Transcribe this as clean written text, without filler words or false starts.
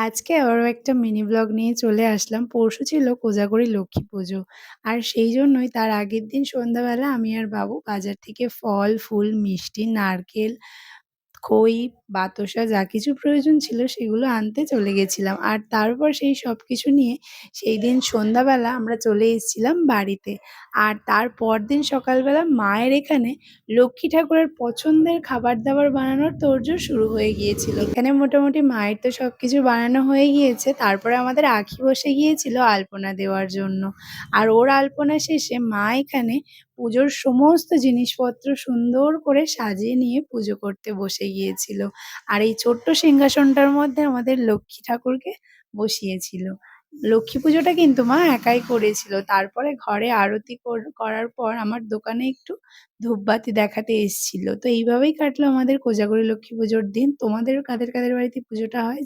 আজকে আবারও একটা মিনি ব্লগ নিয়ে চলে আসলাম। পরশু ছিল কোজাগরী লক্ষ্মী পুজো। আর সেই জন্যই তার আগের দিন সন্ধ্যাবেলা আমি আর বাবু বাজার থেকে ফল, ফুল, মিষ্টি, নারকেল, খই, বাতাসা যা কিছু প্রয়োজন ছিল সেগুলো আনতে চলে গেছিলাম। আর তারপর সেই সবকিছু নিয়ে সেইদিন সন্ধ্যাবেলা আমরা চলে এসেছিলাম বাড়িতে। আর তার পরদিন সকালবেলা মায়ের এখানে লক্ষ্মী ঠাকুরের পছন্দের খাবার-দাবার বানানোর তোড়জোড় শুরু হয়ে গিয়েছিল। এখানে মোটামুটি মায়ের তো সবকিছু বানানো হয়ে গিয়েছে। তারপরে আমাদের আঁখি বসে গিয়েছিল আলপনা দেওয়ার জন্য। আর ওর আলপনা শেষে মা এখানে পুজোর সমস্ত জিনিসপত্র সুন্দর করে সাজিয়ে নিয়ে পুজো করতে বসে গিয়েছিল। আর এই ছোট্ট সিংহাসনটার মধ্যে আমাদের লক্ষ্মী ঠাকুরকে বসিয়েছিল। লক্ষ্মী পুজোটা কিন্তু মা একাই করেছিল। তারপরে ঘরে আরতি করার পর আমার দোকানে একটু ধূপবাতি দেখাতে এসেছিল। তো এইভাবেই কাটলো আমাদের কোজাগরী লক্ষ্মী পুজোর দিন। তোমাদের কাদের বাড়িতে পুজোটা হয়